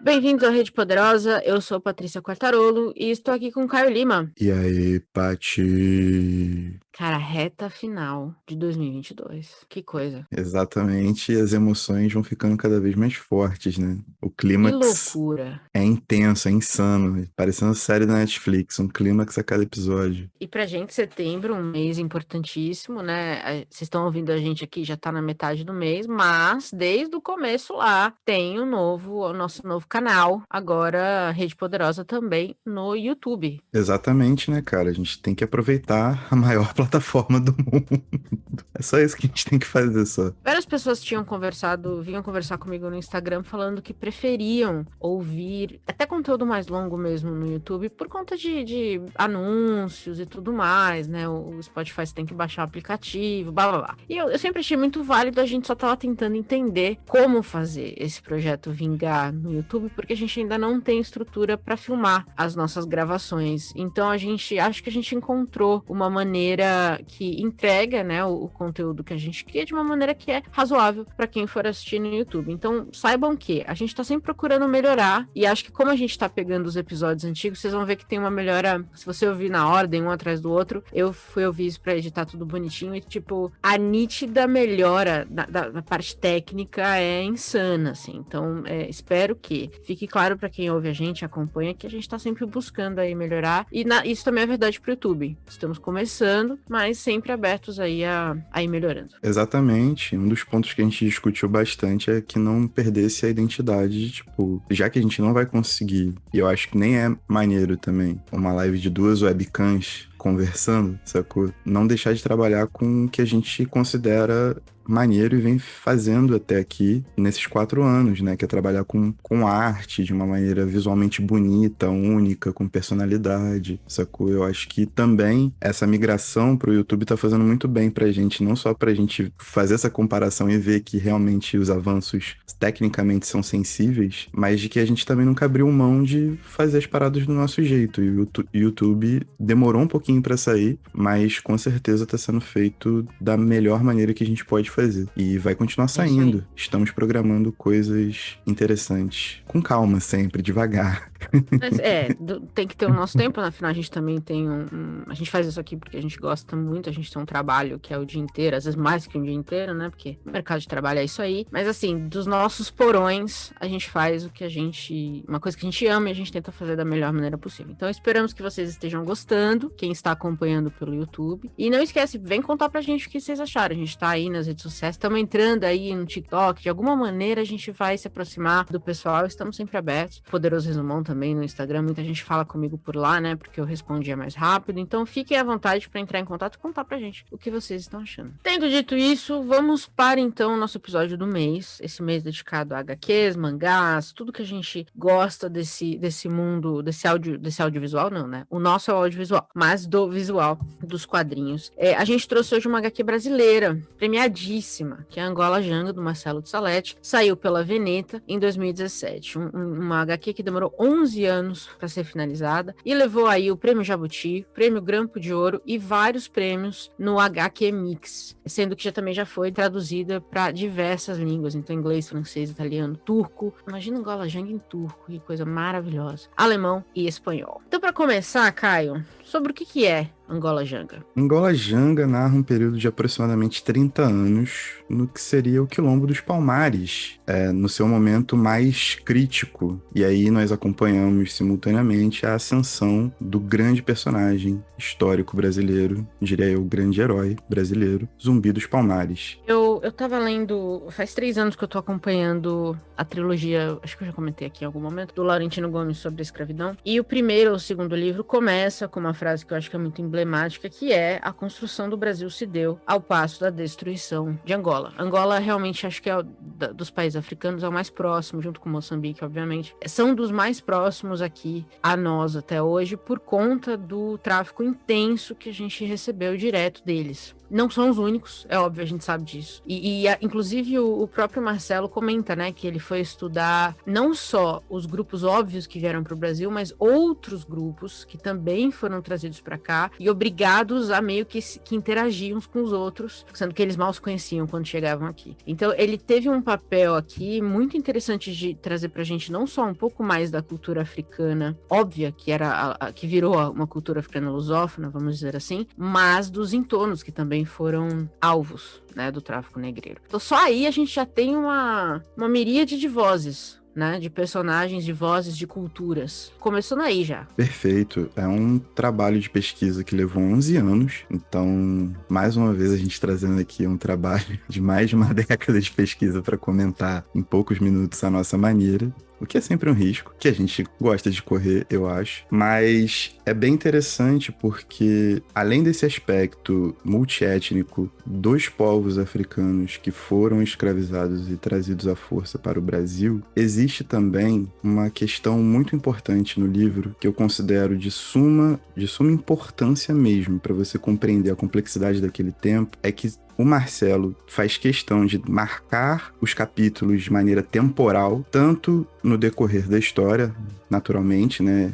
Bem-vindos à Rede Poderosa, eu sou Patrícia Quartarolo e estou aqui com o Caio Lima. E aí, Pati? Cara, reta final de 2022, que coisa. Exatamente, as emoções vão ficando cada vez mais fortes, né? O Que clímax loucura. é intenso, é insano, parecendo série da Netflix, um clímax a cada episódio. E pra gente, setembro, um mês importantíssimo, né? Vocês estão ouvindo a gente aqui, já tá na metade do mês, mas desde o começo lá tem o nosso novo canal, agora Rede Poderosa também no YouTube. Exatamente, né, cara? A gente tem que aproveitar a maior plataforma do mundo. É só isso que a gente tem que fazer, só. Várias pessoas vinham conversar comigo no Instagram falando que preferiam ouvir até conteúdo mais longo mesmo no YouTube por conta de anúncios e tudo mais, né? O Spotify você tem que baixar o aplicativo, blá blá blá. E eu sempre achei muito válido, a gente só tava tentando entender como fazer esse projeto vingar no YouTube, porque a gente ainda não tem estrutura para filmar as nossas gravações. Então acho que a gente encontrou uma maneira que entrega, né, o conteúdo que a gente cria de uma maneira que é razoável para quem for assistir no YouTube. Então, saibam que a gente tá sempre procurando melhorar e acho que como a gente tá pegando os episódios antigos, vocês vão ver que tem uma melhora, se você ouvir na ordem, um atrás do outro. Eu fui ouvir isso pra editar tudo bonitinho e, tipo, a nítida melhora da parte técnica é insana, assim. Então, espero que fique claro para quem ouve a gente, acompanha, que a gente tá sempre buscando aí melhorar. E isso também é verdade pro YouTube. Estamos começando, mas sempre abertos aí a ir melhorando. Exatamente. Um dos pontos que a gente discutiu bastante é que não perdesse a identidade, tipo, já que a gente não vai conseguir, e eu acho que nem é maneiro também, uma live de duas webcams conversando, sacou? Não deixar de trabalhar com o que a gente considera maneiro e vem fazendo até aqui nesses 4 anos, né? Que é trabalhar com arte de uma maneira visualmente bonita, única, com personalidade, sacou? Eu acho que também essa migração pro YouTube tá fazendo muito bem pra gente, não só pra gente fazer essa comparação e ver que realmente os avanços tecnicamente são sensíveis, mas de que a gente também nunca abriu mão de fazer as paradas do nosso jeito. E o YouTube demorou um pouquinho pra sair, mas com certeza tá sendo feito da melhor maneira que a gente pode fazer. E vai continuar É isso aí. saindo. Estamos programando coisas interessantes. Com calma sempre, devagar. Mas tem que ter o nosso tempo, afinal a gente também tem a gente faz isso aqui porque a gente gosta muito, a gente tem um trabalho que é o dia inteiro, às vezes mais que um dia inteiro, né? Porque o mercado de trabalho é isso aí. Mas assim, dos nossos porões, a gente faz uma coisa que a gente ama e a gente tenta fazer da melhor maneira possível. Então esperamos que vocês estejam gostando, quem está acompanhando pelo YouTube. E não esquece, vem contar pra gente o que vocês acharam. A gente tá aí nas redes sociais, estamos entrando aí no TikTok, de alguma maneira a gente vai se aproximar do pessoal, estamos sempre abertos. Poderoso Resumão também no Instagram, muita gente fala comigo por lá, né, porque eu respondia mais rápido, então fiquem à vontade para entrar em contato e contar pra gente o que vocês estão achando. Tendo dito isso, vamos para então o nosso episódio do mês, esse mês dedicado a HQs, mangás, tudo que a gente gosta desse mundo, desse audiovisual, não, né, o nosso é o audiovisual, mas do visual, dos quadrinhos. A gente trouxe hoje uma HQ brasileira, premiadíssima, que é a Angola Janga, do Marcelo de Salete, saiu pela Veneta em 2017, uma HQ que demorou 11 anos para ser finalizada e levou aí o Prêmio Jabuti, Prêmio Grampo de Ouro e vários prêmios no HQ Mix, sendo que também já foi traduzida para diversas línguas, então inglês, francês, italiano, turco. Imagina Angola Janga em turco, que coisa maravilhosa. Alemão e espanhol. Então, para começar, Caio, sobre o que é Angola Janga? Angola Janga narra um período de aproximadamente 30 anos no que seria o Quilombo dos Palmares, no seu momento mais crítico. E aí nós acompanhamos simultaneamente a ascensão do grande personagem histórico brasileiro, diria eu, grande herói brasileiro, Zumbi dos Palmares. Eu tava lendo, faz 3 anos que eu tô acompanhando a trilogia, acho que eu já comentei aqui em algum momento, do Laurentino Gomes sobre a escravidão. E o primeiro ou o segundo livro começa com uma frase que eu acho que é muito emblemática, que é: a construção do Brasil se deu ao passo da destruição de Angola. Angola realmente acho que dos países africanos é o mais próximo, junto com Moçambique, obviamente. São dos mais próximos aqui a nós até hoje por conta do tráfico intenso que a gente recebeu direto deles. Não são os únicos, é óbvio, a gente sabe disso. Inclusive, o próprio Marcelo comenta, né, que ele foi estudar não só os grupos óbvios que vieram para o Brasil, mas outros grupos que também foram trazidos para cá e obrigados a meio que interagir uns com os outros, sendo que eles mal se conheciam quando chegavam aqui. Então, ele teve um papel aqui muito interessante de trazer pra gente não só um pouco mais da cultura africana, óbvia, que era que virou uma cultura africana lusófona, vamos dizer assim, mas dos entornos que também foram alvos, né, do tráfico negreiro. Então, só aí a gente já tem uma miríade de vozes, né, de personagens, de vozes, de culturas. Começando aí já. Perfeito. É um trabalho de pesquisa que levou 11 anos. Então, mais uma vez, a gente trazendo aqui um trabalho de mais de uma década de pesquisa para comentar em poucos minutos a nossa maneira. O que é sempre um risco, que a gente gosta de correr, eu acho. Mas é bem interessante porque, além desse aspecto multiétnico dos povos africanos que foram escravizados e trazidos à força para o Brasil, existe também uma questão muito importante no livro que eu considero de suma importância mesmo para você compreender a complexidade daquele tempo, é que o Marcelo faz questão de marcar os capítulos de maneira temporal, tanto no decorrer da história, naturalmente, né?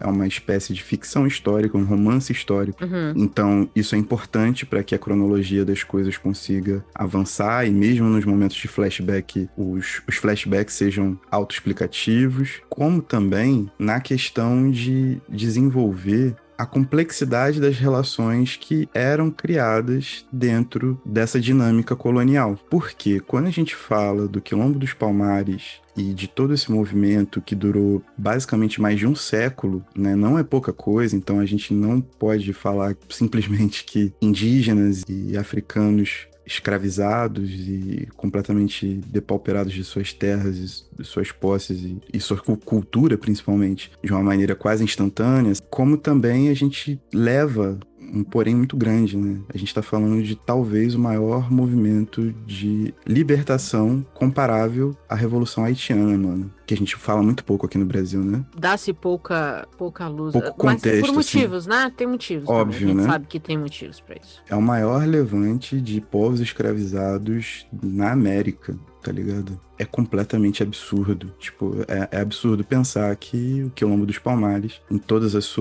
É uma espécie de ficção histórica, um romance histórico. Uhum. Então, isso é importante para que a cronologia das coisas consiga avançar, e mesmo nos momentos de flashback, os flashbacks sejam autoexplicativos, como também na questão de desenvolver a complexidade das relações que eram criadas dentro dessa dinâmica colonial. Porque quando a gente fala do Quilombo dos Palmares e de todo esse movimento que durou basicamente mais de um século, né, não é pouca coisa, então a gente não pode falar simplesmente que indígenas e africanos escravizados e completamente depauperados de suas terras, de suas posses e sua cultura, principalmente, de uma maneira quase instantânea, como também a gente leva um porém muito grande, né? A gente tá falando de talvez o maior movimento de libertação comparável à Revolução Haitiana, mano. Que a gente fala muito pouco aqui no Brasil, né? Dá-se pouca luz. Pouco contexto, mas por motivos, assim. Né? Tem motivos Óbvio, também. A gente né? sabe que tem motivos pra isso. É o maior levante de povos escravizados na América, tá ligado? É completamente absurdo. Tipo, é absurdo pensar que o Quilombo dos Palmares, em todas as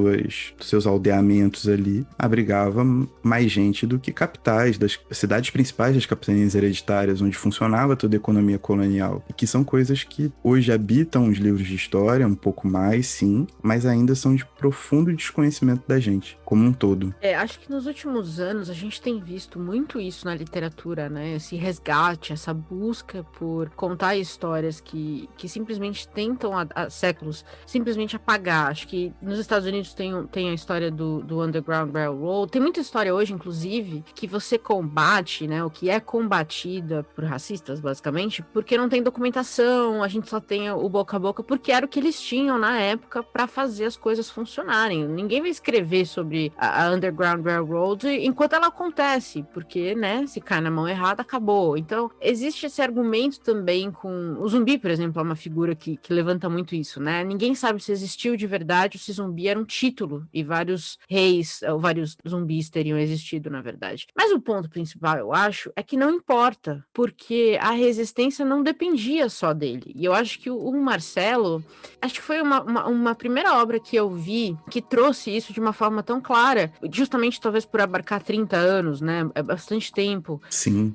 seus aldeamentos ali, abrigava mais gente do que capitais, das cidades principais das capitanias hereditárias, onde funcionava toda a economia colonial. E que são coisas que hoje habitam os livros de história, um pouco mais, sim, mas ainda são de profundo desconhecimento da gente, como um todo. Acho que nos últimos anos a gente tem visto muito isso na literatura, né? Esse resgate, essa busca por contar histórias que simplesmente tentam há séculos simplesmente apagar. Acho que nos Estados Unidos tem a história do Underground Railroad. Tem muita história hoje, inclusive, que você combate, né? O que é combatida por racistas, basicamente, porque não tem documentação, a gente só tem o boca a boca, porque era o que eles tinham na época para fazer as coisas funcionarem. Ninguém vai escrever sobre a Underground Railroad enquanto ela acontece, porque, né, se cai na mão errada, acabou. Então, existe esse argumento também com... O zumbi, por exemplo, é uma figura que levanta muito isso, né? Ninguém sabe se existiu de verdade ou se zumbi era um título e vários reis ou vários zumbis teriam existido, na verdade. Mas o ponto principal, eu acho, é que não importa, porque a resistência não dependia só dele. E eu acho que o Marcelo, acho que foi uma primeira obra que eu vi que trouxe isso de uma forma tão clara, justamente talvez por abarcar 30 anos, né? É bastante tempo. Sim.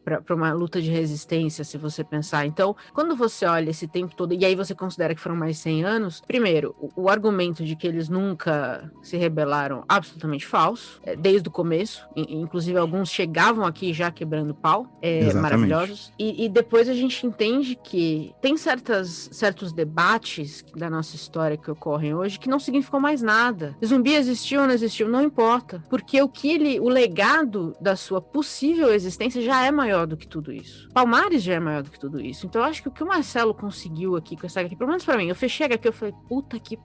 Para uma luta de resistência, se você pensar. Então, quando você olha esse tempo todo, e aí você considera que foram mais 100 anos, primeiro, o argumento de que eles nunca se rebelaram, absolutamente falso, desde o começo, inclusive alguns chegavam aqui já quebrando pau, maravilhosos, e depois a gente entende que tem certos debates da nossa história que ocorrem hoje que não significam mais nada. Zumbi existiu ou não existiu, não importa, porque o legado da sua possível existência já é maior do que tudo isso. Palmares já é maior do que tudo isso. Então eu acho que o que o Marcelo conseguiu aqui com essa HQ, pelo menos pra mim, eu fechei aqui, eu falei, puta que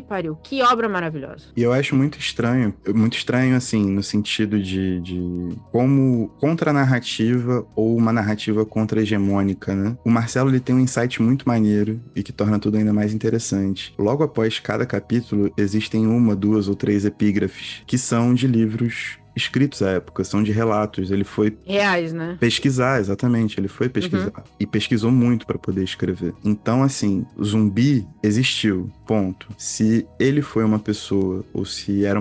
pariu, que obra maravilhosa. E eu acho muito estranho assim, no sentido de como contra-narrativa ou uma narrativa contra-hegemônica, né? O Marcelo, ele tem um insight muito maneiro e que torna tudo ainda mais interessante. Logo após cada capítulo, existem 1, 2 ou 3 epígrafes que são de livros escritos à época, são de relatos. Ele foi Reais, né? pesquisar, exatamente. Ele foi pesquisar. E pesquisou muito para poder escrever. Então, assim, o zumbi existiu, ponto. Se ele foi uma pessoa ou se era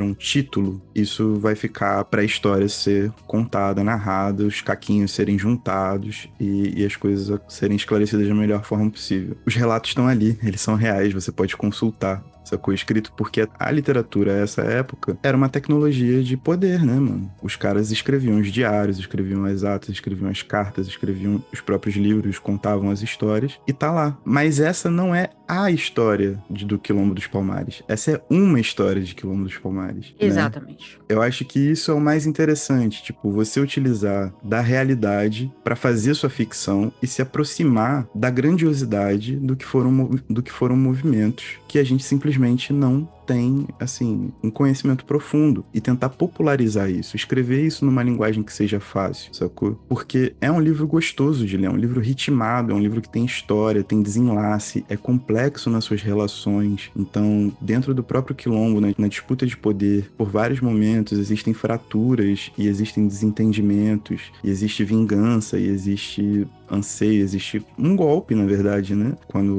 um título, isso vai ficar pra história ser contada, narrada, os caquinhos serem juntados e as coisas serem esclarecidas da melhor forma possível. Os relatos estão ali, eles são reais, você pode consultar. Sacou? Escrito porque a literatura, essa época, era uma tecnologia de poder, né, mano? Os caras escreviam os diários, escreviam as atas, escreviam as cartas, escreviam os próprios livros, contavam as histórias, e tá lá. Mas essa não é a história do Quilombo dos Palmares. Essa é uma história de Quilombo dos Palmares. Exatamente. Né? Eu acho que isso é o mais interessante, tipo, você utilizar da realidade pra fazer sua ficção e se aproximar da grandiosidade do que foram movimentos que a gente simplesmente não tem, assim, um conhecimento profundo e tentar popularizar isso, escrever isso numa linguagem que seja fácil, sacou? Porque é um livro gostoso de ler, é um livro ritmado, é um livro que tem história, tem desenlace, é complexo nas suas relações. Então, dentro do próprio Quilombo, né, na disputa de poder, por vários momentos existem fraturas e existem desentendimentos, e existe vingança, e existe anseio, existe um golpe, na verdade, né? Quando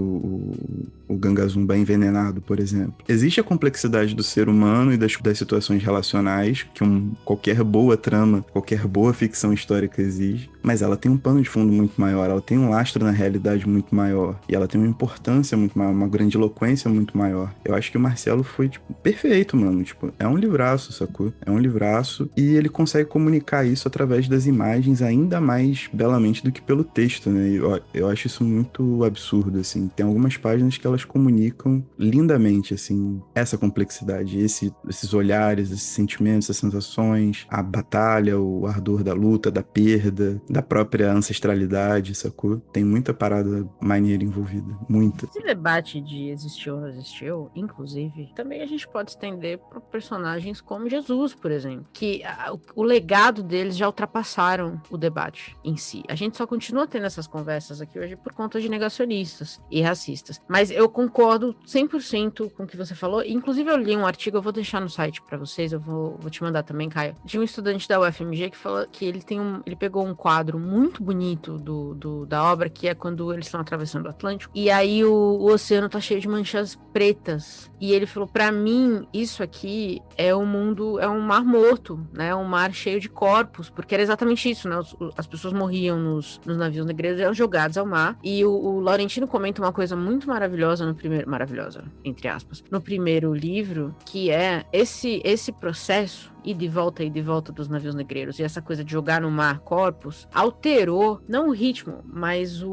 o Gangazumba é envenenado, por exemplo. Existe a complexidade do ser humano e das situações relacionais que qualquer boa trama, qualquer boa ficção histórica exige, mas ela tem um pano de fundo muito maior, ela tem um lastro na realidade muito maior, e ela tem uma importância muito maior, uma grandiloquência muito maior. Eu acho que o Marcelo foi, tipo, perfeito, mano. Tipo, é um livraço, sacou? É um livraço, e ele consegue comunicar isso através das imagens ainda mais belamente do que pelo texto, né? E eu acho isso muito absurdo, assim. Tem algumas páginas que elas comunicam lindamente, assim, essa complexidade, esses olhares, esses sentimentos, essas sensações, a batalha, o ardor da luta, da perda, da própria ancestralidade, sacou? Tem muita parada maneira envolvida, muita. Esse debate de existiu ou não existiu, inclusive, também a gente pode estender para personagens como Jesus, por exemplo, que o legado deles já ultrapassaram o debate em si. A gente só continua tendo essas conversas aqui hoje por conta de negacionistas e racistas. Mas eu concordo 100% com o que você falou. Inclusive, eu li um artigo, eu vou deixar no site para vocês, eu vou te mandar também, Caio, de um estudante da UFMG que falou que ele pegou um quadro muito bonito da obra, que é quando eles estão atravessando o Atlântico, e aí o oceano tá cheio de manchas pretas. E ele falou, pra mim, isso aqui é um mundo, é um mar morto, né? Um mar cheio de corpos, porque era exatamente isso, né? As pessoas morriam nos navios negreiros, eram jogados ao mar. E o Laurentino comenta uma coisa muito maravilhosa maravilhosa, entre aspas, no primeiro livro, que é esse processo e de volta dos navios negreiros, e essa coisa de jogar no mar corpos, alterou, não o ritmo, mas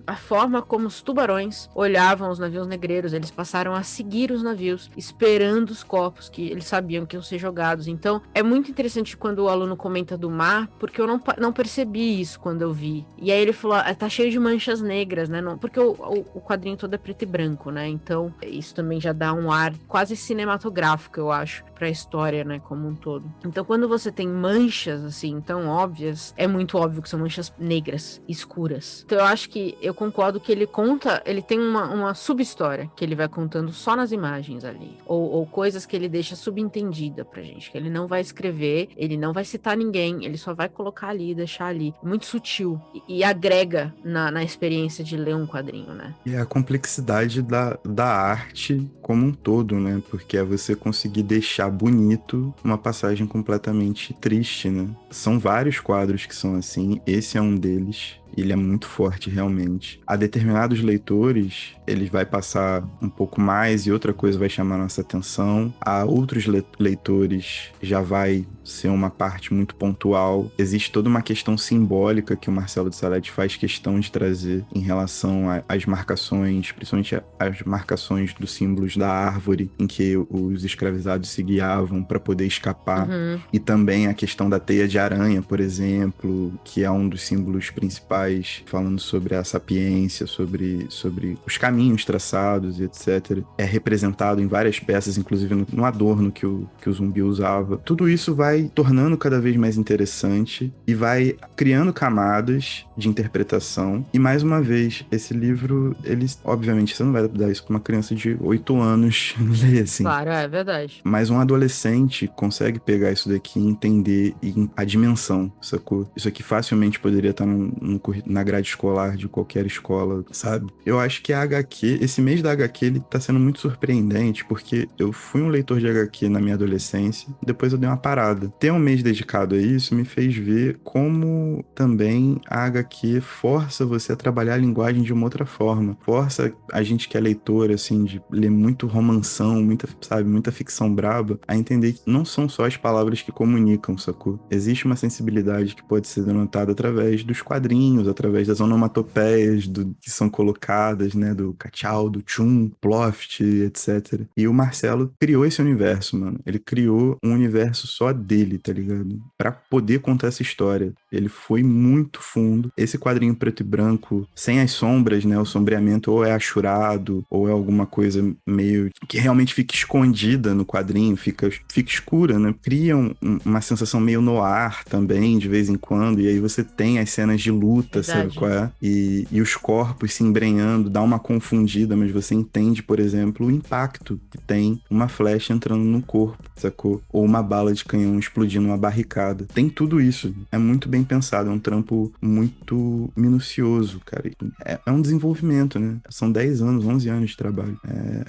a forma como os tubarões olhavam os navios negreiros. Eles passaram a seguir os navios, esperando os corpos que eles sabiam que iam ser jogados. Então, é muito interessante quando o aluno comenta do mar, porque eu não percebi isso quando eu vi. E aí ele falou, tá cheio de manchas negras, né? Não, porque o quadrinho todo é preto e branco, né? Então, isso também já dá um ar quase cinematográfico, eu acho, pra história, né, como um todo. Então, quando você tem manchas, assim, tão óbvias, é muito óbvio que são manchas negras, escuras. Então, eu acho que, eu concordo que ele tem uma sub-história que ele vai contando só nas imagens ali. Ou coisas que ele deixa subentendida pra gente, que ele não vai escrever, ele não vai citar ninguém, ele só vai colocar ali, deixar ali. Muito sutil. E agrega na experiência de ler um quadrinho, né? E a complexidade da arte como um todo, né? Porque é você conseguir deixar bonito uma passagem completamente triste, né? São vários quadros que são assim, esse é um deles. Ele é muito forte, realmente. A determinados leitores, ele vai passar um pouco mais e outra coisa vai chamar nossa atenção. A outros leitores, já vai ser uma parte muito pontual. Existe toda uma questão simbólica que o Marcelo de Salete faz questão de trazer em relação às marcações, principalmente as marcações dos símbolos da árvore em que os escravizados se guiavam para poder escapar. Uhum. E também a questão da teia de aranha, por exemplo, que é um dos símbolos principais intelectuais falando sobre a sapiência, sobre os caminhos traçados e etc. É representado em várias peças, inclusive no adorno que o zumbi usava. Tudo isso vai tornando cada vez mais interessante e vai criando camadas de interpretação. E mais uma vez, esse livro, obviamente, você não vai dar isso pra uma criança de 8 anos ler, assim. Claro, é verdade. Mas um adolescente consegue pegar isso daqui e entender a dimensão, sacou? Isso aqui facilmente poderia estar na grade escolar de qualquer escola, sabe? Eu acho que a HQ, esse mês da HQ, ele tá sendo muito surpreendente, porque eu fui um leitor de HQ na minha adolescência, depois eu dei uma parada. Ter um mês dedicado a isso me fez ver como também a HQ força você a trabalhar a linguagem de uma outra forma. Força a gente que é leitor, assim, de ler muito romanção, muita ficção braba, a entender que não são só as palavras que comunicam, sacou? Existe uma sensibilidade que pode ser denotada através dos quadrinhos, através das onomatopeias que são colocadas, né? Do cachau, do tchum, ploft, etc. E o Marcelo criou esse universo, mano. Ele criou um universo só dele, tá ligado? Pra poder contar essa história. Ele foi muito fundo. Esse quadrinho preto e branco, sem as sombras, né? O sombreamento ou é achurado, ou é alguma coisa meio que realmente fica escondida no quadrinho, fica escura, né? Cria uma sensação meio noir também, de vez em quando, e aí você tem as cenas de luta, Verdade. sabe qual é? E os corpos se embrenhando, dá uma confundida, mas você entende, por exemplo, o impacto que tem uma flecha entrando no corpo, sacou? Ou uma bala de canhão explodindo uma barricada. Tem tudo isso. É muito bem pensado, é um trampo muito minucioso, cara. É um desenvolvimento, né? São 10 anos, 11 anos de trabalho.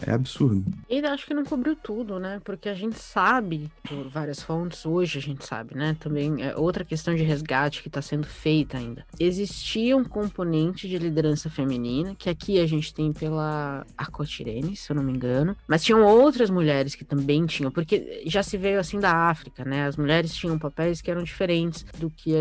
É absurdo. E ainda acho que não cobriu tudo, né? Porque a gente sabe, por várias fontes, hoje a gente sabe, né? Também é outra questão de resgate que está sendo feita ainda. Existia um componente de liderança feminina, que aqui a gente tem pela Akotirene, se eu não me engano. Mas tinham outras mulheres que também tinham, porque já se veio assim da África, né? As mulheres tinham papéis que eram diferentes do que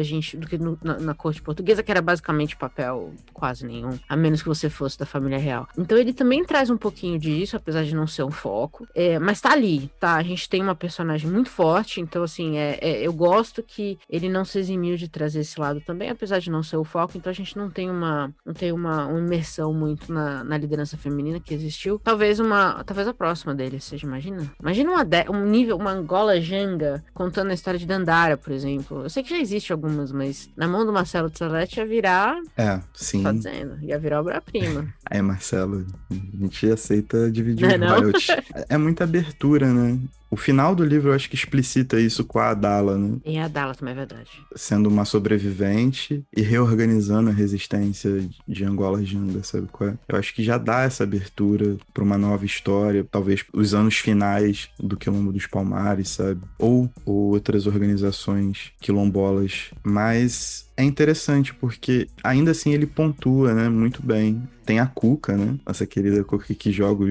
na corte portuguesa, que era basicamente papel quase nenhum, a menos que você fosse da família real. Então ele também traz um pouquinho disso, apesar de não ser um foco, mas tá ali, tá? A gente tem uma personagem muito forte, então assim, eu gosto que ele não se eximiu de trazer esse lado também, apesar de não ser o foco, então a gente não tem uma imersão muito na liderança feminina que existiu. Talvez a próxima dele, você imagina? Imagina uma Angola Janga contando a história de Dandara, por exemplo. Eu sei que já existe algumas, mas na mão do Marcelo Tzalete ia virar... sim. Tô dizendo, ia virar obra-prima. Aí, Marcelo, a gente aceita dividir Não os é não? royalties. É muita abertura, né? O final do livro eu acho que explicita isso com a Adala, né? E a Dala também é verdade. Sendo uma sobrevivente e reorganizando a resistência de Angola Janga, sabe qual é? Eu acho que já dá essa abertura para uma nova história, talvez os anos finais do Quilombo dos Palmares, sabe? Ou outras organizações quilombolas. Mas é interessante porque ainda assim ele pontua, né, muito bem. Tem a Cuca, né? Nossa querida Cuca que joga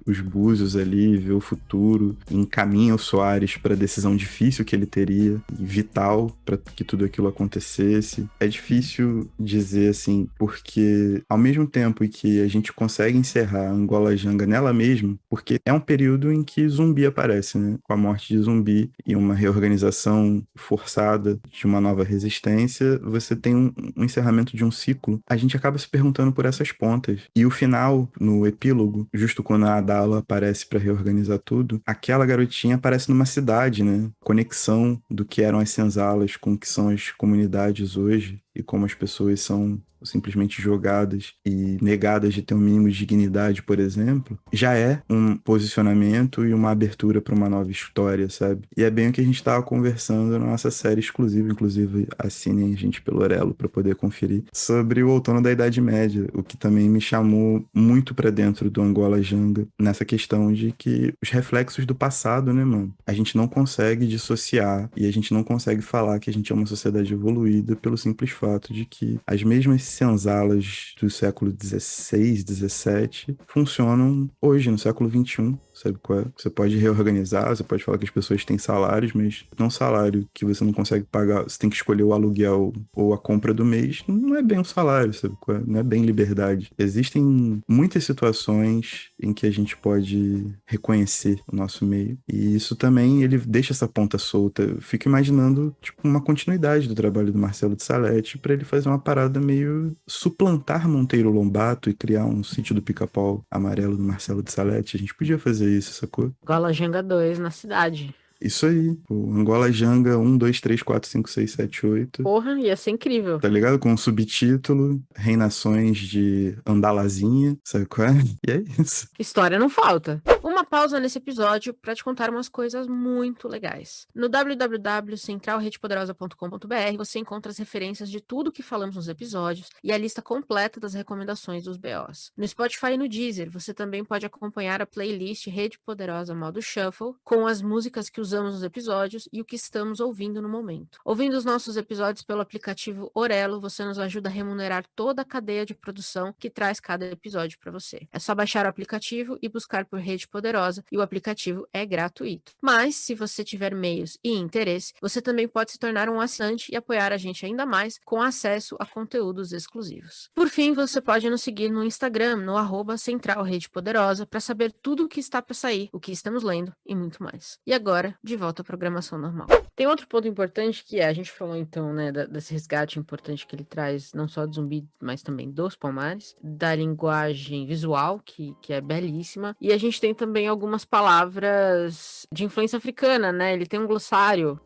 os búzios ali, vê o futuro, encaminha o Soares para a decisão difícil que ele teria, e vital para que tudo aquilo acontecesse. É difícil dizer assim, porque ao mesmo tempo em que a gente consegue encerrar Angola Janga nela mesma, porque é um período em que Zumbi aparece, né? Com a morte de Zumbi e uma reorganização forçada de uma nova resistência, você tem um encerramento de um ciclo. A gente acaba se perguntando por essas pontas. E o final, no epílogo, justo quando a Adala aparece para reorganizar tudo, aquela garotinha aparece numa cidade, né? Conexão do que eram as senzalas com o que são as comunidades hoje e como as pessoas são simplesmente jogadas e negadas de ter um mínimo de dignidade, por exemplo, já é um posicionamento e uma abertura para uma nova história, sabe? E é bem o que a gente estava conversando na nossa série exclusiva, inclusive assinem a gente pelo Orelo para poder conferir, sobre o outono da Idade Média, o que também me chamou muito para dentro do Angola Janga, nessa questão de que os reflexos do passado, né, mano? A gente não consegue dissociar e a gente não consegue falar que a gente é uma sociedade evoluída pelo simples fato de que as mesmas senzalas do século XVI, XVII funcionam hoje, no século XXI. sabe qual é? Você pode reorganizar, você pode falar que as pessoas têm salários, mas não salário que você não consegue pagar, você tem que escolher o aluguel ou a compra do mês, não é bem um salário, sabe qual é? Não é bem liberdade. Existem muitas situações em que a gente pode reconhecer o nosso meio, e isso também, ele deixa essa ponta solta. Eu fico imaginando, tipo, uma continuidade do trabalho do Marcelo de Salete pra ele fazer uma parada meio suplantar Monteiro Lobato e criar um sítio do Pica-Pau Amarelo do Marcelo de Salete. A gente podia fazer isso, sacou? Gola Jenga 2 na cidade. Isso aí, o Angola Janga 1, 2, 3, 4, 5, 6, 7, 8. Porra, ia ser incrível. Tá ligado? Com um subtítulo, Reinações de Andalazinha, sabe qual é? E é isso. História não falta. Uma pausa nesse episódio para te contar umas coisas muito legais. No www.centralredepoderosa.com.br você encontra as referências de tudo que falamos nos episódios e a lista completa das recomendações dos BOs. No Spotify e no Deezer você também pode acompanhar a playlist Rede Poderosa Modo Shuffle com as músicas que usamos nos episódios e o que estamos ouvindo no momento. Ouvindo os nossos episódios pelo aplicativo Orelo, você nos ajuda a remunerar toda a cadeia de produção que traz cada episódio para você. É só baixar o aplicativo e buscar por Rede Poderosa e o aplicativo é gratuito. Mas, se você tiver meios e interesse, você também pode se tornar um assinante e apoiar a gente ainda mais com acesso a conteúdos exclusivos. Por fim, você pode nos seguir no Instagram, no @CentralRedePoderosa, para saber tudo o que está para sair, o que estamos lendo e muito mais. E agora, de volta à programação normal. Tem outro ponto importante que é, a gente falou então, né, desse resgate importante que ele traz, não só do zumbi, mas também dos palmares, da linguagem visual, que é belíssima, e a gente tem também algumas palavras de influência africana, né, ele tem um glossário,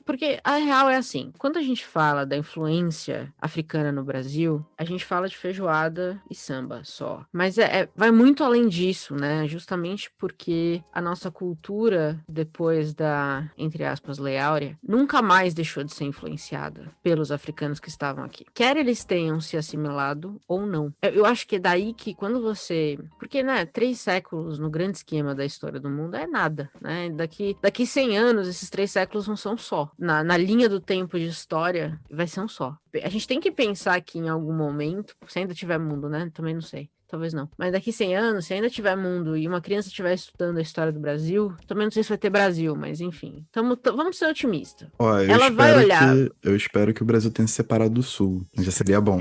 porque a real é assim, quando a gente fala da influência africana no Brasil, a gente fala de feijoada e samba só, mas vai muito além disso, né, justamente porque a nossa cultura, depois da, entre aspas, Lei Áurea, nunca mais deixou de ser influenciada pelos africanos que estavam aqui. Quer eles tenham se assimilado ou não. Eu acho que é daí que quando você... Porque, né, 3 séculos no grande esquema da história do mundo é nada, né? Daqui 100 anos, esses 3 séculos não são só. Na linha do tempo de história, vai ser um só. A gente tem que pensar que em algum momento, se ainda tiver mundo, né? Também não sei. Talvez não. Mas daqui 100 anos, se ainda tiver mundo e uma criança estiver estudando a história do Brasil, também não sei se vai ter Brasil, mas enfim. Vamos ser otimistas. Ó, Ela vai olhar. Eu espero que o Brasil tenha se separado do Sul. Já seria bom.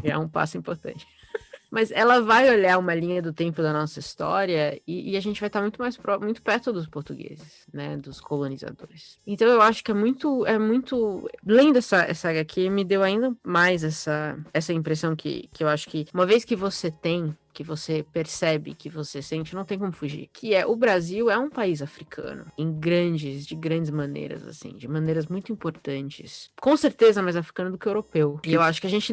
É um passo importante. Mas ela vai olhar uma linha do tempo da nossa história e a gente vai estar muito perto dos portugueses, né, dos colonizadores. Então eu acho que é muito, lendo essa HQ, me deu ainda mais essa impressão que eu acho que uma vez que você tem, que você percebe, que você sente, não tem como fugir. Que é, o Brasil é um país africano, de grandes maneiras, assim, de maneiras muito importantes. Com certeza mais africano do que europeu. E eu acho que a gente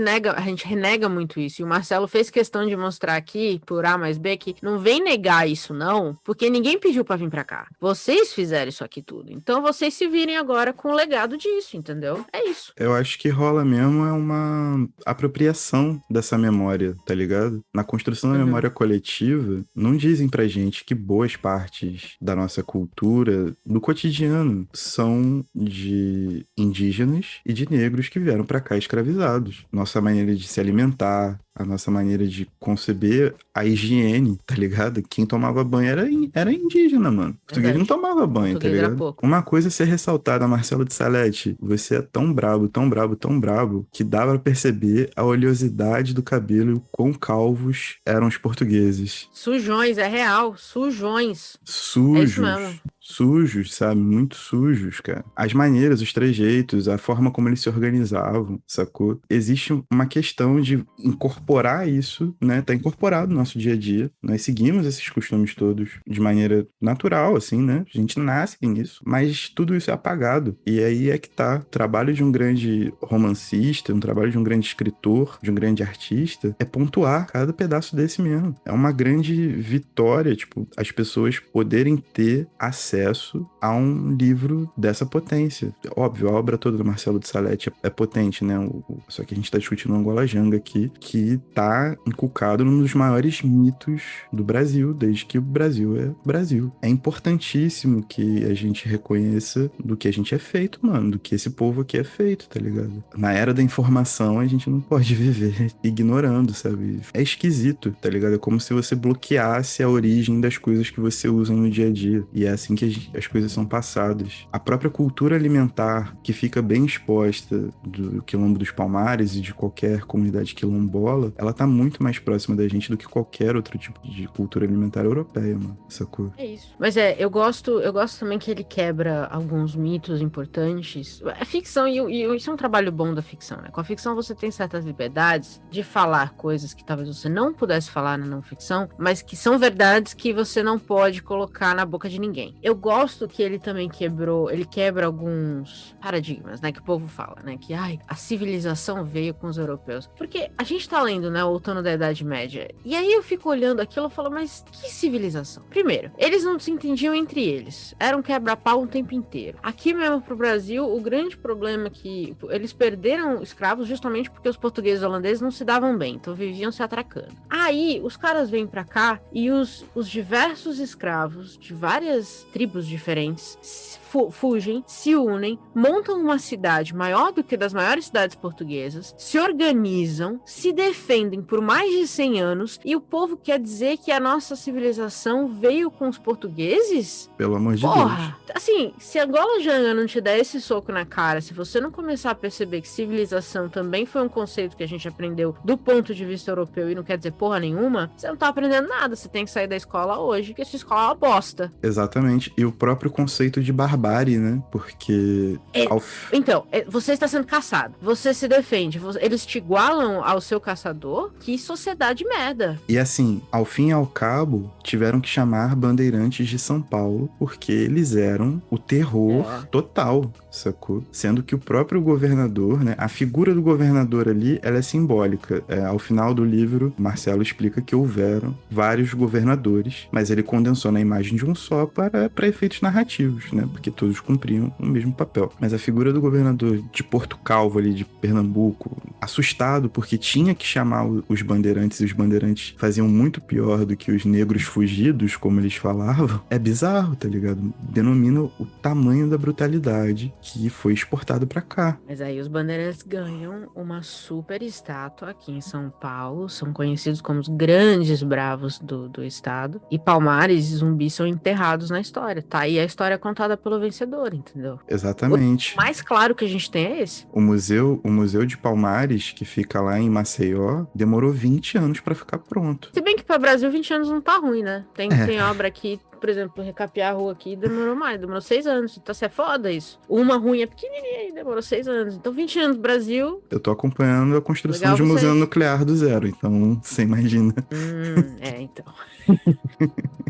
renega muito isso. E o Marcelo fez questão de mostrar aqui, por A mais B, que não vem negar isso não, porque ninguém pediu pra vir pra cá. Vocês fizeram isso aqui tudo. Então vocês se virem agora com o legado disso, entendeu? É isso. Eu acho que rola mesmo uma apropriação dessa memória, tá ligado? Na construção da memória coletiva, não dizem pra gente que boas partes da nossa cultura, do cotidiano, são de indígenas e de negros que vieram pra cá escravizados. Nossa maneira de se alimentar, a nossa maneira de conceber a higiene, tá ligado? Quem tomava banho era indígena, mano. O português não tomava banho, tá ligado? Uma coisa a ser ressaltada, Marcelo de Salete, você é tão brabo, tão brabo, tão brabo, que dá pra perceber a oleosidade do cabelo e o quão calvos eram os portugueses. Sujões, é real, sujões. Sujos. É isso mesmo. Sujos, sabe? Muito sujos, cara. As maneiras, os trejeitos, a forma como eles se organizavam, sacou? Existe uma questão de incorporar isso, né? Tá incorporado no nosso dia a dia. Nós seguimos esses costumes todos de maneira natural, assim, né? A gente nasce nisso. Mas tudo isso é apagado. E aí é que tá. O trabalho de um grande romancista, um trabalho de um grande escritor, de um grande artista, é pontuar cada pedaço desse mesmo. É uma grande vitória, tipo, as pessoas poderem ter acesso acesso a um livro dessa potência. Óbvio, a obra toda do Marcelo de Salete é potente, né? Só que a gente tá discutindo o Angola Janga aqui, que tá inculcado num dos maiores mitos do Brasil, desde que o Brasil é Brasil. É importantíssimo que a gente reconheça do que a gente é feito, mano, do que esse povo aqui é feito, tá ligado? Na era da informação, a gente não pode viver ignorando, sabe? É esquisito, tá ligado? É como se você bloqueasse a origem das coisas que você usa no dia a dia. E é assim que as coisas são passadas. A própria cultura alimentar, que fica bem exposta do Quilombo dos Palmares e de qualquer comunidade quilombola, ela tá muito mais próxima da gente do que qualquer outro tipo de cultura alimentar europeia, mano. Sacou? É isso. Mas eu gosto também que ele quebra alguns mitos importantes. É ficção, e isso é um trabalho bom da ficção, né? Com a ficção você tem certas liberdades de falar coisas que talvez você não pudesse falar na não ficção, mas que são verdades que você não pode colocar na boca de ninguém. Eu gosto que ele também quebra alguns paradigmas, né? Que o povo fala, né? Que, a civilização veio com os europeus. Porque a gente tá lendo, né? O Outono da Idade Média. E aí eu fico olhando aquilo e falo, mas que civilização? Primeiro, eles não se entendiam entre eles. Era um quebra-pau o tempo inteiro. Aqui mesmo pro Brasil, o grande problema é que eles perderam escravos justamente porque os portugueses e holandeses não se davam bem. Então viviam se atracando. Aí, os caras vêm pra cá e os diversos escravos de várias tribos diferentes fugem, se unem, montam uma cidade maior do que das maiores cidades portuguesas, se organizam, se defendem por mais de 100 anos, e o povo quer dizer que a nossa civilização veio com os portugueses? Pelo amor de Porra! Deus. Assim, se Angola Janga não te der esse soco na cara, se você não começar a perceber que civilização também foi um conceito que a gente aprendeu do ponto de vista europeu e não quer dizer porra nenhuma, você não tá aprendendo nada, você tem que sair da escola hoje, porque sua escola é uma bosta. Exatamente. E o próprio conceito de barbárie, né? Porque... Então, você está sendo caçado. Você se defende. Eles te igualam ao seu caçador? Que sociedade merda. E assim, ao fim e ao cabo, tiveram que chamar bandeirantes de São Paulo porque eles eram o terror total, sacou? Sendo que o próprio governador, né? A figura do governador ali, ela é simbólica. Ao final do livro, Marcelo explica que houveram vários governadores, mas ele condensou na imagem de um só para efeitos narrativos, né? Porque todos cumpriam o mesmo papel. Mas a figura do governador de Porto Calvo ali, de Pernambuco, assustado porque tinha que chamar os bandeirantes, e os bandeirantes faziam muito pior do que os negros fugidos, como eles falavam, é bizarro, tá ligado? Denomina o tamanho da brutalidade que foi exportado pra cá. Mas aí os bandeirantes ganham uma super estátua aqui em São Paulo, são conhecidos como os grandes bravos do estado, e Palmares e Zumbi são enterrados na história, tá? E a história é contada pelo vencedor, entendeu? Exatamente. O mais claro que a gente tem é esse. O museu de Palmares, que fica lá em Maceió, demorou 20 anos pra ficar pronto. Se bem que para Brasil 20 anos não tá ruim, né? Tem obra aqui, por exemplo, recapear a rua aqui demorou 6 anos. Então, se é foda isso. Uma ruim é pequenininha e demorou 6 anos. Então, 20 anos, Brasil... Eu tô acompanhando a construção Legal de um museu vocês. nuclear do zero, então você imagina. Então.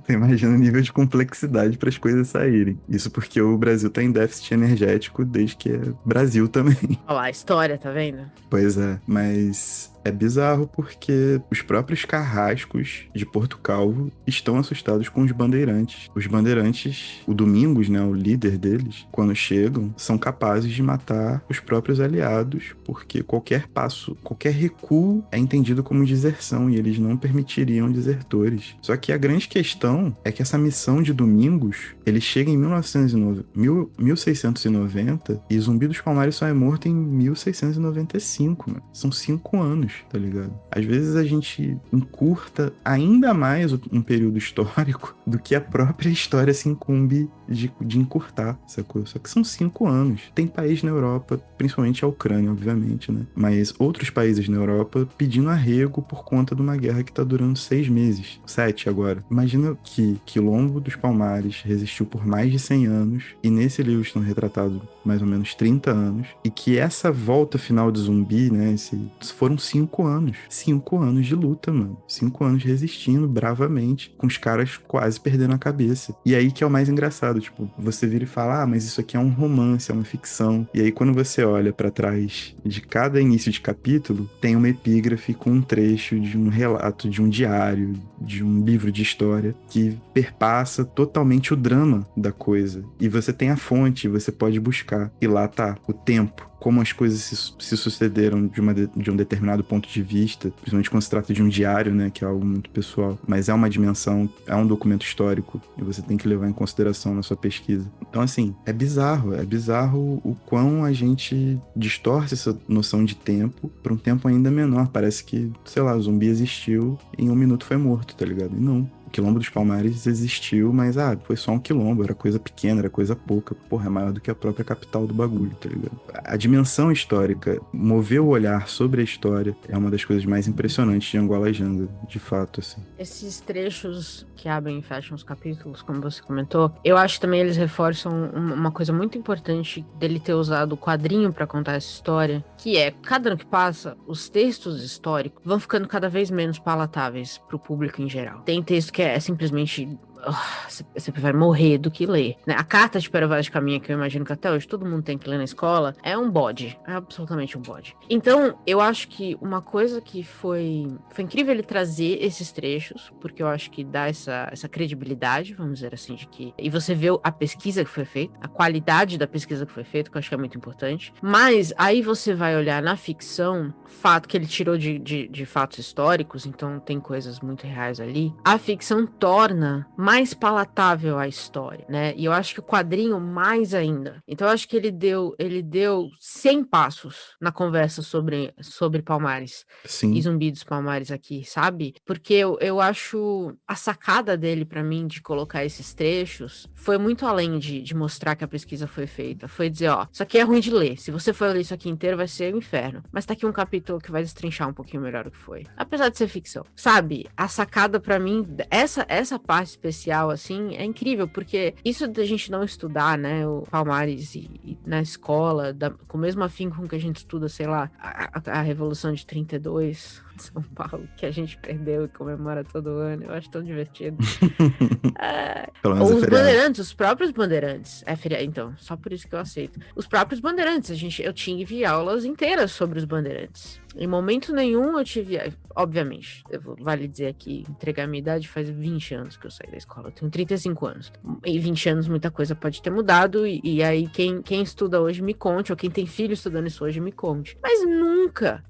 Você imagina o nível de complexidade para as coisas saírem. Isso porque o Brasil tá em déficit energético desde que é Brasil também. Olha lá, a história, tá vendo? Pois é, mas é bizarro porque os próprios carrascos de Porto Calvo estão assustados com os bandeirantes. Os bandeirantes, o Domingos, né, o líder deles, quando chegam, são capazes de matar os próprios aliados, porque qualquer passo, qualquer recuo é entendido como deserção e eles não permitiriam desertores. Só que a grande questão é que essa missão de Domingos, ele chega em 1690 e Zumbi dos Palmares só é morto em 1695, mano. São 5 anos, tá ligado? Às vezes a gente encurta ainda mais um período histórico do que a própria história se incumbe de encurtar, sacou? Só que são 5 anos. Tem país na Europa, principalmente a Ucrânia, obviamente, né? Mas outros países na Europa pedindo arrego por conta de uma guerra que tá durando 6 meses. 7 agora. Imagina que Quilombo dos Palmares resistiu por mais de 100 anos e nesse livro estão retratados mais ou menos 30 anos e que essa volta final de Zumbi, né? Foram 5 5 anos. 5 anos de luta, mano. 5 anos resistindo bravamente, com os caras quase perdendo a cabeça. E aí que é o mais engraçado, tipo, você vira e fala, mas isso aqui é um romance, é uma ficção. E aí quando você olha pra trás de cada início de capítulo, tem uma epígrafe com um trecho de um relato, de um diário, de um livro de história, que perpassa totalmente o drama da coisa. E você tem a fonte, você pode buscar. E lá tá o tempo, como as coisas se sucederam de um determinado ponto de vista, principalmente quando se trata de um diário, né, que é algo muito pessoal, mas é uma dimensão, é um documento histórico, e você tem que levar em consideração na sua pesquisa. Então, assim, é bizarro o quão a gente distorce essa noção de tempo para um tempo ainda menor. Parece que, sei lá, o zumbi existiu e em 1 minuto foi morto, tá ligado? E não. O Quilombo dos Palmares existiu, mas, foi só um quilombo, era coisa pequena, era coisa pouca. Porra, é maior do que a própria capital do bagulho, tá ligado? A dimensão histórica, mover o olhar sobre a história, é uma das coisas mais impressionantes de Angola Janga, de fato, assim. Esses trechos que abrem e fecham os capítulos, como você comentou, eu acho que também eles reforçam uma coisa muito importante dele ter usado o quadrinho pra contar essa história, que é, cada ano que passa, os textos históricos vão ficando cada vez menos palatáveis pro público em geral. Tem texto que é simplesmente... você prefere morrer do que ler, né? A Carta de Pero Vaz de Caminha, que eu imagino que até hoje todo mundo tem que ler na escola, é um bode, é absolutamente um bode. Então, eu acho que uma coisa que foi incrível ele trazer esses trechos, porque eu acho que dá essa credibilidade, vamos dizer assim, de que... E você vê a pesquisa que foi feita, a qualidade da pesquisa que foi feita, que eu acho que é muito importante. Mas, aí você vai olhar na ficção, fato que ele tirou de fatos históricos, então tem coisas muito reais ali, a ficção torna mais palatável a história, né? E eu acho que o quadrinho mais ainda. Então eu acho que ele deu 100 passos na conversa sobre Palmares. Sim. E Zumbi dos Palmares aqui, sabe? Porque eu acho a sacada dele pra mim de colocar esses trechos foi muito além de mostrar que a pesquisa foi feita. Foi dizer, isso aqui é ruim de ler. Se você for ler isso aqui inteiro, vai ser um inferno. Mas tá aqui um capítulo que vai destrinchar um pouquinho melhor o que foi. Apesar de ser ficção. Sabe? A sacada pra mim, essa parte especial, assim, é incrível, porque isso da gente não estudar, né, o Palmares e na escola, com o mesmo afinco com que a gente estuda, sei lá, a Revolução de 32 de São Paulo, que a gente perdeu e comemora todo ano, eu acho tão divertido. Ou os bandeirantes, os próprios bandeirantes. É feriado, então, só por isso que eu aceito. Os próprios bandeirantes, eu tive aulas inteiras sobre os bandeirantes. Em momento nenhum eu tive, obviamente, vale dizer aqui, entregar a minha idade, faz 20 anos que eu saí da escola, eu tenho 35 anos. Em 20 anos muita coisa pode ter mudado, e aí quem estuda hoje me conte, ou quem tem filho estudando isso hoje me conte. Mas nunca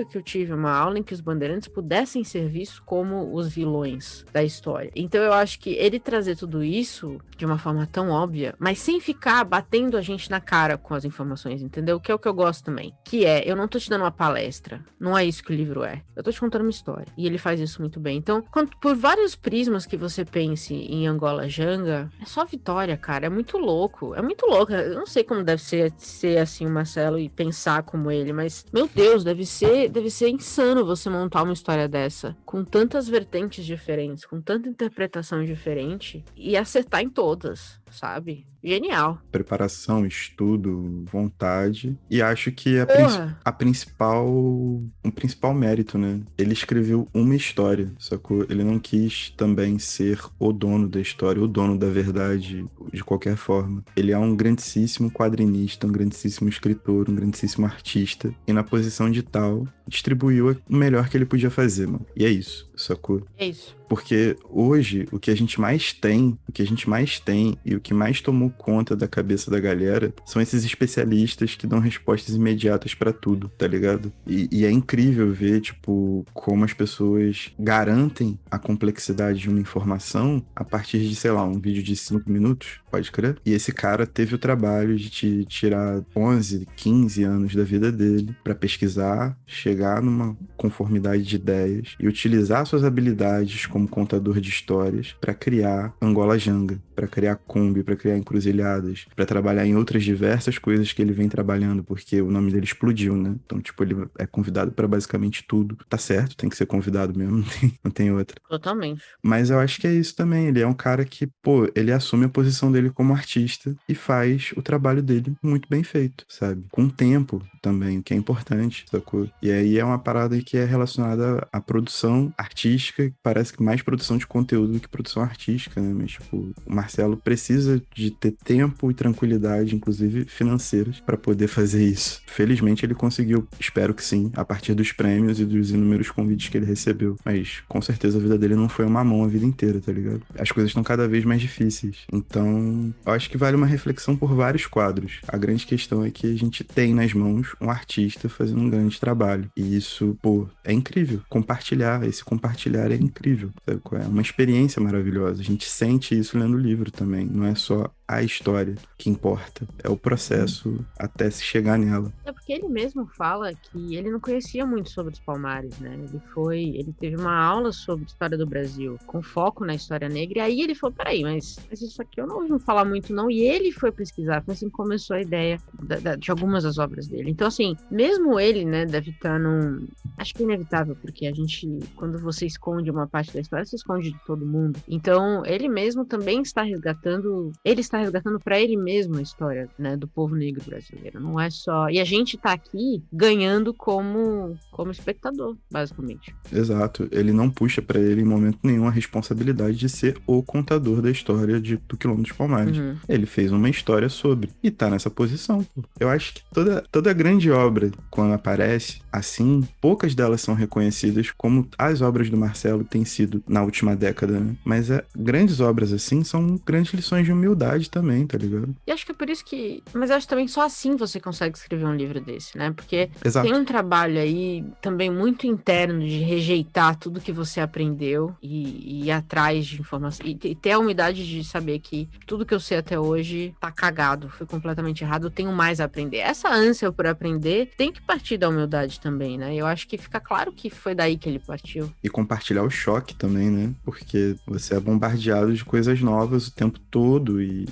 que eu tive uma aula em que os bandeirantes pudessem ser vistos como os vilões da história. Então eu acho que ele trazer tudo isso de uma forma tão óbvia, mas sem ficar batendo a gente na cara com as informações, entendeu? Que é o que eu gosto também. Que eu não tô te dando uma palestra, não é isso que o livro é. Eu tô te contando uma história. E ele faz isso muito bem. Então, por vários prismas que você pense em Angola Janga, é só vitória, cara. É muito louco. É muito louco. Eu não sei como deve ser assim o Marcelo e pensar como ele, mas, meu Deus, deve ser insano você montar uma história dessa, com tantas vertentes diferentes, com tanta interpretação diferente, e acertar em todas, sabe? Genial. Preparação, estudo, vontade. E acho que o principal mérito, né? Ele escreveu uma história, sacou? Ele não quis também ser o dono da história, o dono da verdade, de qualquer forma. Ele é um grandíssimo quadrinista, um grandíssimo escritor, um grandíssimo artista. E na posição de tal, distribuiu o melhor que ele podia fazer, mano. E é isso, sacou? É isso. Porque hoje, o que a gente mais tem e o que mais tomou conta da cabeça da galera são esses especialistas que dão respostas imediatas pra tudo, tá ligado? E é incrível ver, tipo, como as pessoas garantem a complexidade de uma informação a partir de, sei lá, um vídeo de 5 minutos, pode crer? E esse cara teve o trabalho de te tirar 11, 15 anos da vida dele pra pesquisar, chegar numa conformidade de ideias e utilizar suas habilidades como contador de histórias para criar Angola Janga, para criar Kombi, para criar Encruzilhada, encruzilhadas, pra trabalhar em outras diversas coisas que ele vem trabalhando, porque o nome dele explodiu, né? Então, tipo, ele é convidado pra basicamente tudo. Tá certo, tem que ser convidado mesmo, não tem outra. Totalmente. Mas eu acho que é isso também. Ele é um cara que, pô, ele assume a posição dele como artista e faz o trabalho dele muito bem feito, sabe? Com tempo também, o que é importante, sacou? E aí é uma parada que é relacionada à produção artística, parece que mais produção de conteúdo do que produção artística, né? Mas, tipo, o Marcelo precisa de ter tempo e tranquilidade, inclusive financeiras, pra poder fazer isso. Felizmente ele conseguiu, espero que sim, a partir dos prêmios e dos inúmeros convites que ele recebeu. Mas com certeza a vida dele não foi uma mão a vida inteira, tá ligado? As coisas estão cada vez mais difíceis. Então, eu acho que vale uma reflexão por vários quadros. A grande questão é que a gente tem nas mãos um artista fazendo um grande trabalho. E isso, pô, é incrível. Esse compartilhar é incrível. Sabe qual é? É uma experiência maravilhosa. A gente sente isso lendo o livro também. Não é só a história que importa. É o processo até se chegar nela. É porque ele mesmo fala que ele não conhecia muito sobre os Palmares, né? Ele teve uma aula sobre história do Brasil, com foco na história negra, e aí ele falou, peraí, mas isso aqui eu não ouvi falar muito não, e ele foi pesquisar, foi assim que começou a ideia de algumas das obras dele. Então, assim, mesmo ele, né, deve estar num... Acho que é inevitável, porque a gente, quando você esconde uma parte da história, você esconde de todo mundo. Então, ele mesmo também está resgatando para ele mesmo a história, né, do povo negro brasileiro. Não é só... E a gente tá aqui ganhando como espectador, basicamente. Exato. Ele não puxa pra ele em momento nenhum a responsabilidade de ser o contador da história do Quilombo dos Palmares. Uhum. Ele fez uma história sobre. E tá nessa posição, pô. Eu acho que toda grande obra, quando aparece assim, poucas delas são reconhecidas como as obras do Marcelo têm sido na última década, né? Mas grandes obras assim são grandes lições de humildade também, tá ligado? E acho que é por isso que... Mas eu acho também só assim você consegue escrever um livro desse, né? Porque Exato. tem um trabalho aí também muito interno de rejeitar tudo que você aprendeu e ir atrás de informação. E ter a humildade de saber que tudo que eu sei até hoje tá cagado, foi completamente errado, eu tenho mais a aprender. Essa ânsia por aprender tem que partir da humildade também, né? Eu acho que fica claro que foi daí que ele partiu. E compartilhar o choque também, né? Porque você é bombardeado de coisas novas o tempo todo e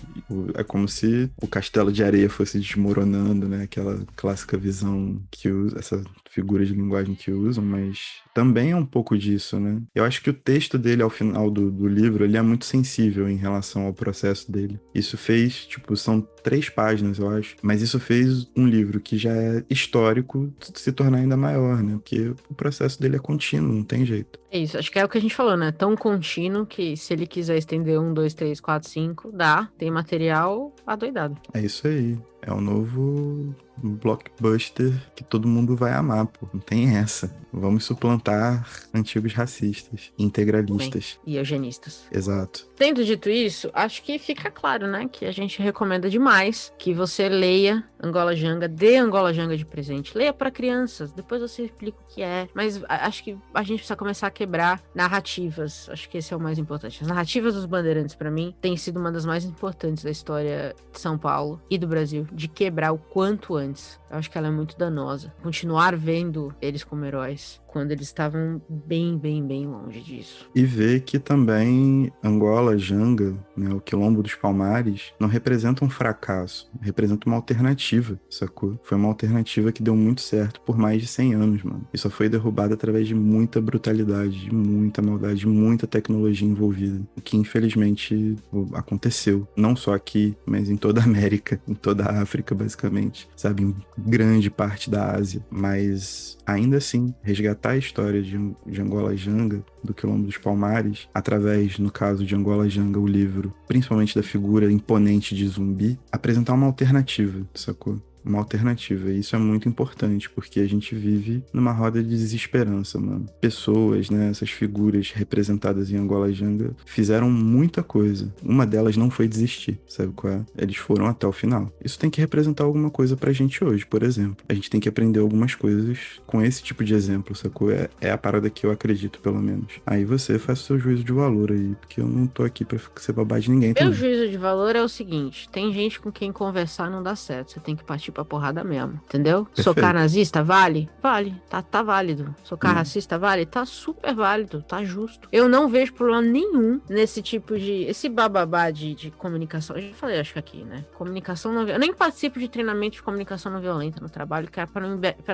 é como se o castelo de areia fosse desmoronando, né? Aquela clássica visão que usa, essa figura de linguagem que usam, mas também é um pouco disso, né? Eu acho que o texto dele ao final do livro, ele é muito sensível em relação ao processo dele. Isso fez, tipo, são 3 páginas, eu acho, mas isso fez um livro que já é histórico se tornar ainda maior, né? Porque o processo dele é contínuo, não tem jeito. É isso, acho que é o que a gente falou, né? Tão contínuo que se ele quiser estender 1, 2, 3, 4, 5, dá. Tem material adoidado. É isso aí. É o novo blockbuster que todo mundo vai amar, pô. Não tem essa. Vamos suplantar antigos racistas, integralistas. Bem, e eugenistas. Exato. Tendo dito isso, acho que fica claro, né? Que a gente recomenda demais que você leia Angola Janga, dê Angola Janga de presente. Leia para crianças, depois você explica o que é. Mas acho que a gente precisa começar a quebrar narrativas. Acho que esse é o mais importante. As narrativas dos bandeirantes, para mim, têm sido uma das mais importantes da história de São Paulo e do Brasil, de quebrar o quanto antes. Eu acho que ela é muito danosa. Continuar vendo eles como heróis quando eles estavam bem, bem, bem longe disso. E ver que também Angola Janga, né, o Quilombo dos Palmares, não representa um fracasso, representa uma alternativa, sacou? Foi uma alternativa que deu muito certo por mais de 100 anos, mano. E só foi derrubada através de muita brutalidade, de muita maldade, de muita tecnologia envolvida. O que infelizmente aconteceu. Não só aqui, mas em toda a América, em toda a África, basicamente. Sabe? Em grande parte da Ásia. Mas ainda assim, resgatar a história de Angola Janga, do Quilombo dos Palmares, através, no caso de Angola Janga, o livro, principalmente da figura imponente de Zumbi, apresentar uma alternativa, sacou? Uma alternativa. E isso é muito importante, porque a gente vive numa roda de desesperança, mano. Pessoas, né, essas figuras representadas em Angola Janga, fizeram muita coisa. Uma delas não foi desistir, sabe qual é? Eles foram até o final. Isso tem que representar alguma coisa pra gente hoje, por exemplo. A gente tem que aprender algumas coisas com esse tipo de exemplo, sacou? É a parada que eu acredito, pelo menos. Aí você faz o seu juízo de valor aí, porque eu não tô aqui pra ser babá de ninguém também. Meu juízo de valor é o seguinte, tem gente com quem conversar não dá certo, você tem que partir pra porrada mesmo, entendeu? Perfeito. Socar nazista, vale? Vale, tá válido. Socar racista, vale? Tá super válido, tá justo. Eu não vejo problema nenhum nesse tipo de, esse bababá de comunicação. Eu já falei, acho que aqui, né? Comunicação não violenta. Eu nem participo de treinamento de comunicação não violenta no trabalho, que é pra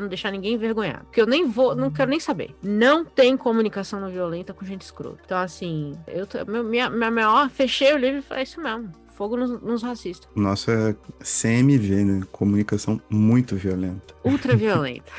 não deixar ninguém envergonhado. Porque eu nem vou, não quero nem saber. Não tem comunicação não violenta com gente escrota. Então, assim, minha maior, fechei o livro e falei, isso mesmo. Fogo nos racistas. Nossa, é CMV, né? Comunicação muito violenta. Ultra violenta.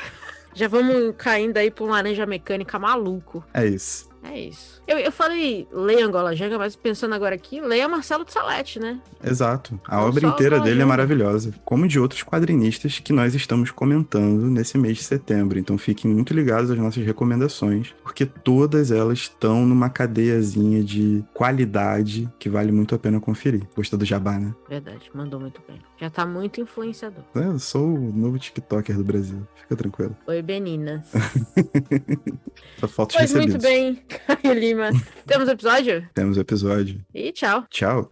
Já vamos caindo aí pra um laranja mecânica maluco. É isso. É isso. Eu falei, leia Angola Janga, mas pensando agora aqui, leia Marcelo de Salete, né? Exato. A Não obra só inteira Angola dele é Janga. maravilhosa. Como de outros quadrinistas que nós estamos comentando nesse mês de setembro. Então fiquem muito ligados às nossas recomendações, porque todas elas estão numa cadeiazinha de qualidade que vale muito a pena conferir. Gostou do jabá, né? Verdade, mandou muito bem. Já tá muito influenciador. Eu sou o novo TikToker do Brasil. Fica tranquilo. Oi, Beninas. Só falta os Pois muito recebidos. bem, Caio Lima. Temos episódio? Temos episódio. E tchau. Tchau.